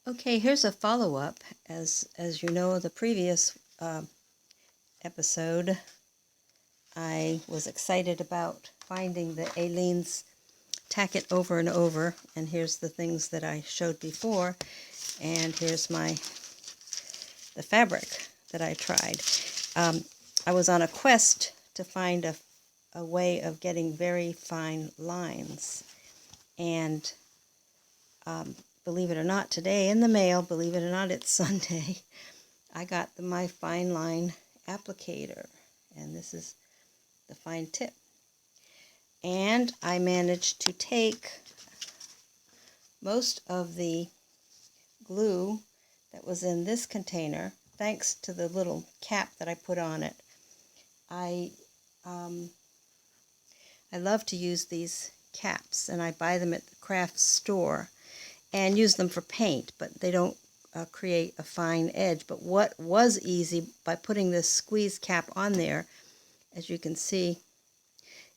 Okay, here's a follow-up. As you know, the previous episode, I was excited about finding the Alleene's Tack It Over and Over, and here's the things that I showed before, and here's the fabric that I tried. I was on a quest to find a way of getting very fine lines, and believe it or not, today in the mail, believe it or not, it's Sunday, I got my fine line applicator, and this is the fine tip. And I managed to take most of the glue that was in this container, thanks to the little cap that I put on it. I love to use these caps, and I buy them at the craft store and use them for paint, but they don't create a fine edge. But what was easy, by putting this squeeze cap on there, as you can see,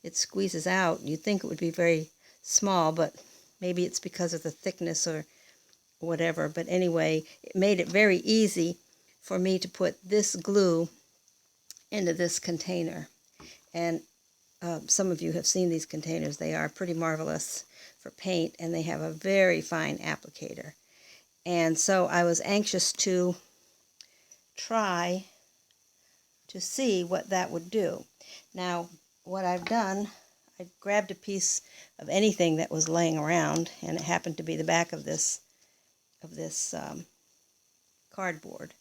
it squeezes out. You'd think it would be very small, but maybe it's because of the thickness or whatever. But anyway, it made it very easy for me to put this glue into this container. And some of you have seen these containers. They are pretty marvelous for paint, and they have a very fine applicator. And so I was anxious to try to see what that would do. Now, what I've done, I grabbed a piece of anything that was laying around, and it happened to be the back of this cardboard,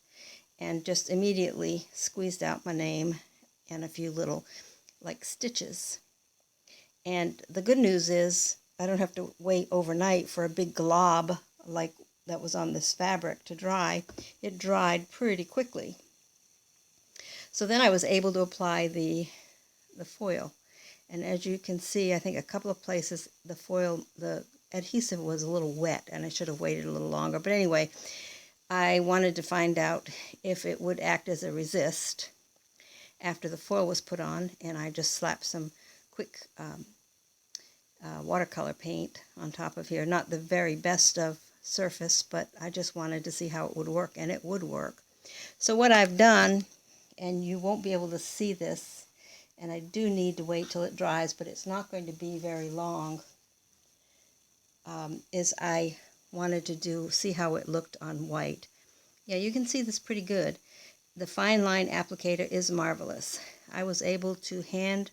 and just immediately squeezed out my name and a few little like stitches. And the good news is I don't have to wait overnight for a big glob like that was on this fabric to dry. It dried pretty quickly. So then I was able to apply the foil. And as you can see, I think a couple of places the adhesive was a little wet, and I should have waited a little longer. But anyway, I wanted to find out if it would act as a resist after the foil was put on, and I just slapped some quick watercolor paint on top of here. Not the very best of surface, but I just wanted to see how it would work, and it would work. So what I've done, and you won't be able to see this, and I do need to wait till it dries, but it's not going to be very long, is I wanted to see how it looked on white. Yeah, you can see this pretty good. The fine line applicator is marvelous. I was able to hand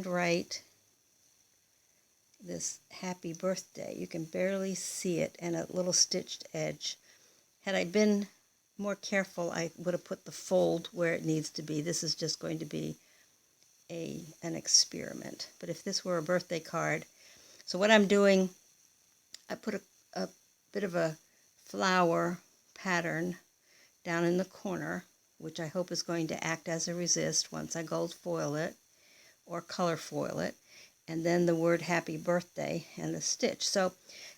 write this happy birthday. You can barely see it, and a little stitched edge. Had I been more careful, I would have put the fold where it needs to be. This is just going to be an experiment. But if this were a birthday card, so what I'm doing, I put a bit of a flower pattern down in the corner, which I hope is going to act as a resist once I gold foil it or color foil it, and then the word happy birthday and the stitch. So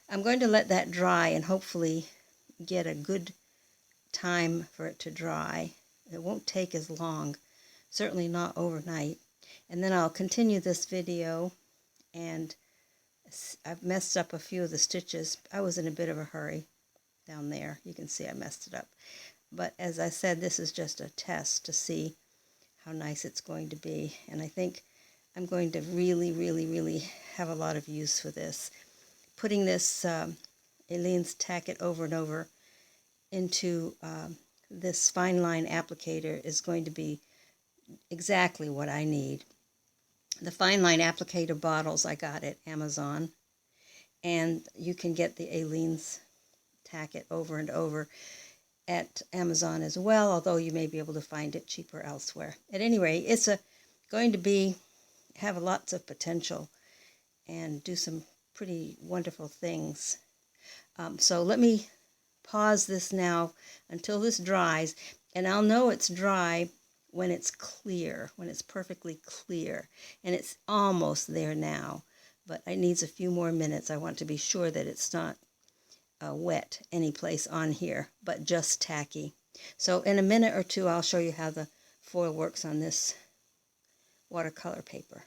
I'm going to let that dry and hopefully get a good time for it to dry. It won't take as long, certainly not overnight. And then I'll continue this video, and I've messed up a few of the stitches. I was in a bit of a hurry down there. You can see I messed it up. But as I said, this is just a test to see how nice it's going to be. And I think I'm going to really, really, really have a lot of use for this. Putting this Alleene's Tack It Over and Over into this fine line applicator is going to be exactly what I need. The fine line applicator bottles I got at Amazon, and you can get the Alleene's Tack It Over and Over at Amazon as well, although you may be able to find it cheaper elsewhere. At any rate, it's going to have lots of potential and do some pretty wonderful things. So let me pause this now until this dries, and I'll know it's dry when it's clear, when it's perfectly clear. And it's almost there now, but it needs a few more minutes. I want to be sure that it's not wet any place on here, but just tacky. So in a minute or two, I'll show you how the foil works on this watercolor paper.